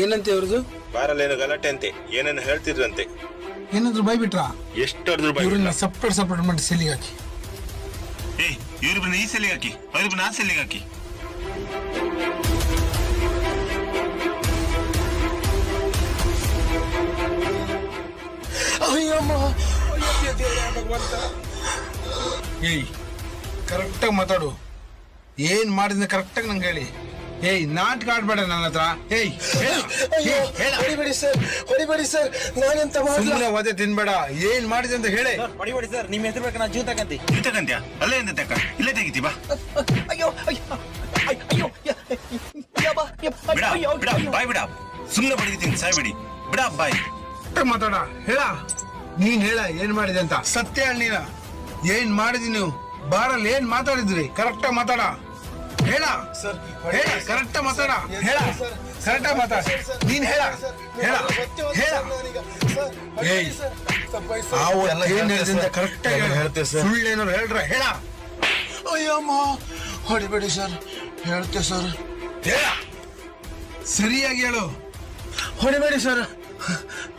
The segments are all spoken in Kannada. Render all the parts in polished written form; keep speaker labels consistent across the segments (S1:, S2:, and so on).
S1: ಏನಂತೆ ಅವ್ರದ್ದು?
S2: ಬಾರಲ್ಲೇನು ಗಲಾಟೆ ಅಂತೆ, ಏನೇನು ಹೇಳ್ತಿದ್ರಂತೆ.
S1: ಏನಾದ್ರು ಬೈಬಿಟ್ರಾ?
S2: ಎಷ್ಟು ಹೊಡೆದ್ರು ಬೈ.
S1: ಇವ್ರನ್ನ ಸಪ್ರೇಟ್ ಮಾಡಿ ಸೆಲ್ಲಿಗೆ ಹಾಕಿ.
S2: ಇವ್ರಿಬ್ರನ್ನ ಈ ಸೆಲ್ಲಿಗೆ ಹಾಕಿ, ಅವ್ರಿಬ್ರನ್ನ ಆ ಸೆಲ್ಲಿಗೆ ಹಾಕಿ.
S1: ಏಯ್ ಕರೆಕ್ಟಾಗಿ ಮಾತಾಡು. ಏನ್ ಮಾಡಿದ ಕರೆಕ್ಟಾಗಿ ನಂಗೆ ಹೇಳಿ. ಏಯ್ ನಾಟಕ ಆಡ್ಬೇಡ ನನ್ನ ಹತ್ರ. ಏಯ್
S3: ಹೊಡಿಬೇಡಿ ಸರ್, ಹೊಡಿಬೇಡಿ ಸರ್, ನಾನೆಂತ
S1: ಸುಮ್ಮನೆ ಒದೆ ತಿನ್ಬೇಡ. ಏನ್ ಮಾಡಿದೆ ಅಂತ ಹೇಳಿ.
S3: ಹೊಡಿಬೇಡಿ ಸರ್, ನಿಮ್ಮ ಹೆಸರು ಬೇಕು, ನಾನು ಜೀವ ತಗಂತಿ.
S2: ಇದು ತಗಂತ್ಯಾ? ಅಲ್ಲೇ ಎಂತ ತಕ್ಕ, ಇಲ್ಲೇ ತೆಗಿತಿ ಬಾ.
S3: ಅಯ್ಯೋ ಅಯ್ಯೋ ಅಯ್ಯೋ
S2: ಬಿಡ ಬಾಯ್ ಬಿಡ, ಸುಮ್ಮನೆ ಬಡಿತೀನಿ, ಸಾಯ್ಬಿಡಿ ಬಿಡ ಬಾಯ್.
S1: ಮಾತಾಡ, ಹೇಳ. ನೀನ್ ಹೇಳ ಏನ್ ಮಾಡಿದೆ ಅಂತ. ಸತ್ಯ ಹೇಳ. ನೀನ ಏನ್ ಮಾಡಿದಿ ನೀವು? ಬಾರಲ್ಲಿ ಏನ್ ಮಾತಾಡಿದ್ರಿ? ಕರೆಕ್ಟಾಗಿ ಮಾತಾಡ. ಹೇಳ
S3: ಸರ್,
S1: ಹೇಳ, ಕರೆಕ್ಟಾಗಿ ಮಾತಾಡ. ಹೇಳ, ಕರೆಕ್ಟಾಗಿ ಮಾತಾಡ. ನೀನ್ ಹೇಳ ಹೇಳ ಹೇಳ. ಏಯ್ ಏನ್ ಹೇಳಿದ್ರಿಂದ ಕರೆಕ್ಟಾಗಿ
S3: ಹೇಳ್ತೇವೆ ಸರ್.
S1: ಸುಳ್ಳು ಏನಾರು ಹೇಳ್ರ? ಹೇಳ.
S3: ಅಯ್ಯಮ್ಮ ಹೊಡಿಬೇಡಿ ಸರ್, ಹೇಳ್ತೇವೆ ಸರ್.
S1: ಹೇಳ, ಸರಿಯಾಗಿ ಹೇಳು.
S3: ಹೊಡಿಬೇಡಿ ಸರ್.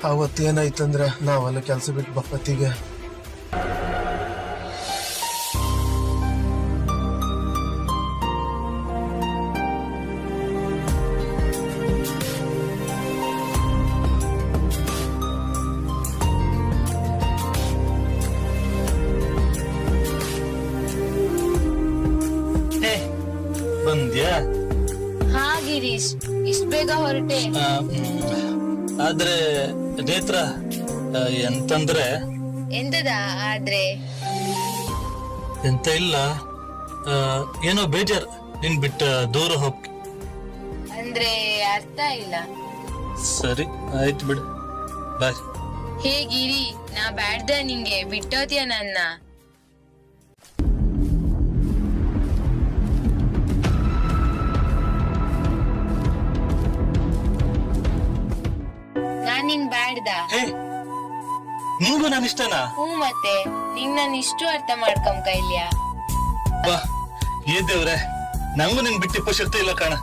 S3: ಅವತ್ತೇನಾಯ್ತಂದ್ರೆ ನಾವೆಲ್ಲ ಕೆಲಸ ಬಿಟ್ಟು ಬಪ್ಪತ್ತಿಗೆ
S4: ಬಂದ್ಯಾ?
S5: ಹಾ ಗಿರೀಶ್, ಇಷ್ಟ ಬೇಗ ಹೊರಟೆ?
S4: ಆದ್ರೆ ನೇತ್ರ ಎಂತಂದ್ರೆ
S5: ಎಂತದ ಆದ್ರೆ?
S4: ಎಂತ ಇಲ್ಲ, ಏನೋ ಬೇಜಾರ್ ನಿನ್ ಬಿಟ್ಟ ದೂರ ಹೋಗ್.
S5: ಅಂದ್ರೆ ಅರ್ಥ ಇಲ್ಲ.
S4: ಸರಿ ಆಯ್ತು ಬಿಡು, ಬಾಯ್.
S5: ಹೇ ಗಿರಿ, ನಾ ಬ್ಯಾಡ್ದ ನಿಂಗೆ, ಬಿಟ್ಟೋತಿಯ ನನ್ನ? ನಾನ್ ನಿಂಗ್ ಬ್ಯಾಡ್ದ?
S4: ನಿಂಗೂ ನಾನು ಇಷ್ಟನಾ?
S5: ಹ್ಞೂ ಮತ್ತೆ, ನಿಂಗ್ ನಾನು ಇಷ್ಟು ಅರ್ಥ ಮಾಡ್ಕೊಂಬ ಕೈಲ್ಯಾ?
S4: ಬಾ, ಏ ದೇವ್ರೆ, ನಂಗೂ ನಿನ್ ಬಿಟ್ಟಿಪ್ಪ ಶಕ್ತಿ ಇಲ್ಲ ಕಾಣ.